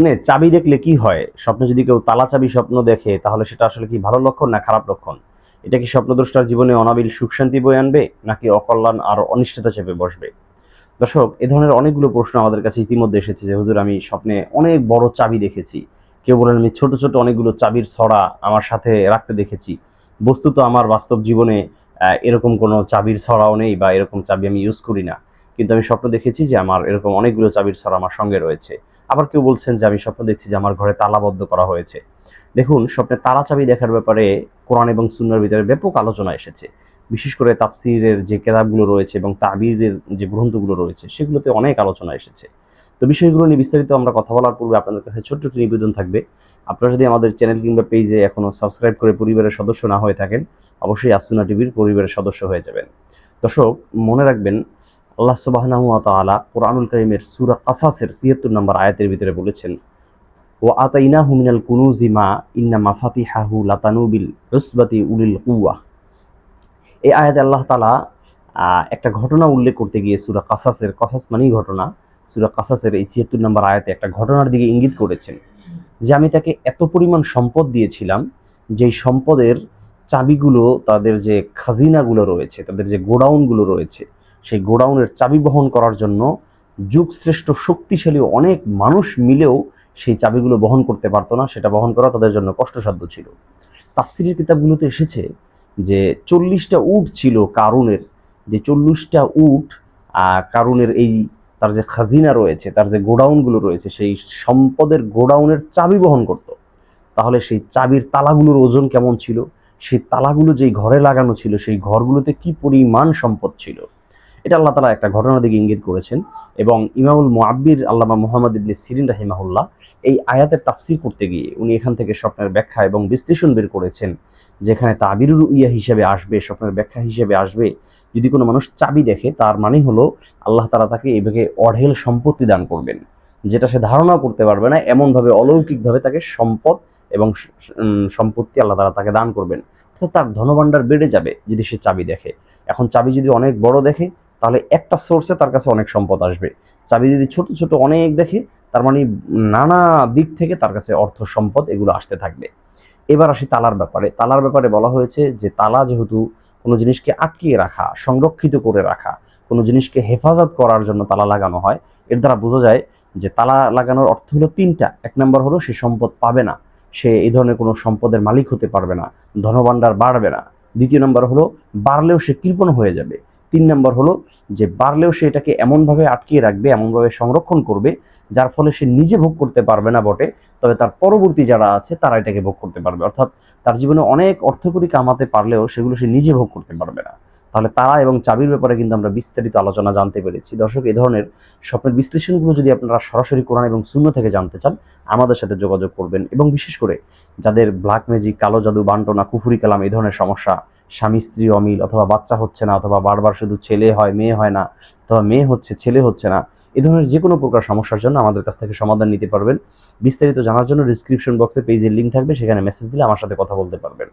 স্বপ্নে চাবি দেখলে কি হয়? স্বপ্নে যদি কেউ তালা চাবি স্বপ্ন দেখে তাহলে সেটা আসলে কি ভালো লক্ষণ না খারাপ লক্ষণ? এটা কি স্বপ্নদ্রষ্টার জীবনে অনাবিল সুখ শান্তি বয়ে আনবে নাকি অকল্যাণ আর অনিশ্চয়তা চেপে বসবে? দর্শক, এ ধরনের অনেকগুলো প্রশ্ন আমাদের কাছে ইতিমধ্যে এসেছে যে হুজুর আমি স্বপ্নে অনেক বড় চাবি দেখেছি। কেউ বলেন আমি ছোট ছোট অনেকগুলো চাবির ছড়া আমার সাথে রাখতে দেখেছি। বস্তুত আমার বাস্তব জীবনে এরকম কোনো চাবির ছড়াও নেই বা এরকম চাবি আমি ইউজ করি না। কিন্তু আমি স্বপ্ন দেখেছি যে আমার এরকম অনেকগুলো চাবির ছড়া আমার সঙ্গে রয়েছে। আবার কেউ বলছেন যে আমি স্বপ্ন দেখছি যে আমার ঘরে তালাবদ্ধ করা হয়েছে। দেখুন, স্বপ্নে তালা চাবি দেখার ব্যাপারে কোরআন এবং সুন্নাহর ভিতরে ব্যাপক আলোচনা এসেছে। বিশেষ করে তাফসীরের যে কেতাবগুলো রয়েছে এবং তাবিরের যে গ্রন্থগুলো রয়েছে সেগুলোতে অনেক আলোচনা এসেছে। তো বিষয়গুলো নিয়ে বিস্তারিত আমরা কথা বলার পূর্বে আপনাদের কাছে ছোট্ট একটি নিবেদন থাকবে। আপনারা যদি আমাদের চ্যানেল কিংবা পেজে এখনো সাবস্ক্রাইব করে পরিবারের সদস্য না হয়ে থাকেন, অবশ্যই আসুনা টিভির পরিবারের সদস্য হয়ে যাবেন। দর্শক, মনে রাখবেন, আল্লাহ সুবহানাহু ওয়া তাআলা কোরআনুল কারীমের সূরা কাসাসের ৭৬ নম্বর আয়াতের ভিতরে বলেছেন, ওয়া আতাইনাহু মিনাল কুনুজি মা ইন্না মাফাতিহাহু লাতানু বিল উসবাতি উলিল কুওয়া। এই আয়াতে আল্লাহ তাআলা একটা ঘটনা উল্লেখ করতে গিয়ে সূরা কাসাসের, কাসাস মানেই ঘটনা, সূরা কাসাসের এই ৭৬ নম্বর আয়াতে একটা ঘটনার দিকে ইঙ্গিত করেছেন যে আমি তাকে এত পরিমাণ সম্পদ দিয়েছিলাম, যেই সম্পদের চাবিগুলো, তাদের যে খাজিনাগুলো রয়েছে, তাদের যে গোডাউনগুলো রয়েছে, সেই গোডাউনের চাবি বহন করার জন্য যুগশ্রেষ্ঠ শক্তিশালী অনেক মানুষ মিলেও সেই চাবিগুলো বহন করতে পারতো না। সেটা বহন করা তাদের জন্য কষ্টসাধ্য ছিল। তাফসিরের কিতাবগুলোতে এসেছে যে 40টা উট ছিল কারুনের, যে 40টা উট কারুনের এই তার যে খাজিনা রয়েছে, তার যে গোডাউনগুলো রয়েছে, সেই সম্পদের গোডাউনের চাবি বহন করত। তাহলে সেই চাবির তালাগুলোর ওজন কেমন ছিল, সেই তালাগুলো যেই ঘরে লাগানো ছিল সেই ঘরগুলোতে কি পরিমাণ সম্পদ ছিল, এটা আল্লাহ তাআলা একটা ঘটনার দিকে ইঙ্গিত করেছেন। এবং ইমামুল মুআব্বির আল্লামা মুহাম্মদ ইবনে সিরিন রাহিমাহুল্লাহ এই আয়াতের তাফসির করতে গিয়ে উনি এখান থেকে স্বপ্নের ব্যাখ্যা এবং বিশ্লেষণ বের করেছেন, যেখানে তাবিরুল ইয়া হিসেবে আসবে, স্বপ্নের ব্যাখ্যা হিসেবে আসবে, যদি কোনো মানুষ চাবি দেখে তার মানে হলো আল্লাহ তাআলা তাকে এভাবে অঢেল সম্পত্তি দান করবেন, যেটা সে ধারণাও করতে পারবে না। এমনভাবে অলৌকিকভাবে তাকে সম্পদ এবং সম্পত্তি আল্লাহ তাআলা তাকে দান করবেন, অর্থাৎ তার ধনভাণ্ডার বেড়ে যাবে যদি সে চাবি দেখে। এখন চাবি যদি অনেক বড় দেখে তাহলে একটা সোর্সে তার কাছে অনেক সম্পদ আসবে। চাবি যদি ছোট ছোট অনেক দেখে তার মানে নানা দিক থেকে তার কাছে অর্থ সম্পদ এগুলো আসতে থাকবে। এবার আসি তালার ব্যাপারে। তালার ব্যাপারে বলা হয়েছে যে তালা যেহেতু কোনো জিনিসকে আটকিয়ে রাখা, সংরক্ষিত করে রাখা, কোনো জিনিসকে হেফাজত করার জন্য তালা লাগানো হয়, এর দ্বারা বোঝা যায় যে তালা লাগানোর অর্থ হলো তিনটা। এক নম্বর হলো সে সম্পদ পাবে না, সে এই ধরনের কোনো সম্পদের মালিক হতে পারবে না, ধনভাণ্ডার বাড়বে না। দ্বিতীয় নম্বর হলো বাড়লেও সে কৃপণ হয়ে যাবে। ৩ নম্বর হলো যে বাড়লেও সে এটাকে এমনভাবে আটকিয়ে রাখবে, এমনভাবে সংরক্ষণ করবে যার ফলে সে নিজে ভোগ করতে পারবে না বটে, তবে তার পরবর্তী যারা আছে তারা এটাকে ভোগ করতে পারবে। অর্থাৎ তার জীবনে অনেক অর্থকড়ি কামাতে পারলেও সেগুলো সে নিজে ভোগ করতে পারবে না। তাহলে তারা এবং চাবির ব্যাপারে কিন্তু আমরা বিস্তারিত আলোচনা জানতে পেরেছি। দর্শক, এই ধরনের স্বপ্নের বিশ্লেষণগুলো যদি আপনারা সরাসরি কোরআন এবং সুন্নাহ থেকে জানতে চান, আমাদের সাথে যোগাযোগ করবেন। এবং বিশেষ করে যাদের ব্ল্যাক ম্যাজিক, কালো জাদু, বান্টনা, কুফুরি কালাম এই ধরনের সমস্যা, স্বামী স্ত্রী অমিল, অথবা বাচ্চা হচ্ছে না, অথবা বারবার শুধু ছেলে হয় মেয়ে হয় না, অথবা মেয়ে হচ্ছে ছেলে হচ্ছে না, এই ধরনের যে কোনো প্রকার সমস্যার জন্য আমাদের কাছ থেকে সমাধান নিতে পারবেন। বিস্তারিত জানার জন্য ডিসক্রিপশন বক্সে পেজের লিঙ্ক থাকবে, সেখানে মেসেজ দিলে আমার সাথে কথা বলতে পারবেন।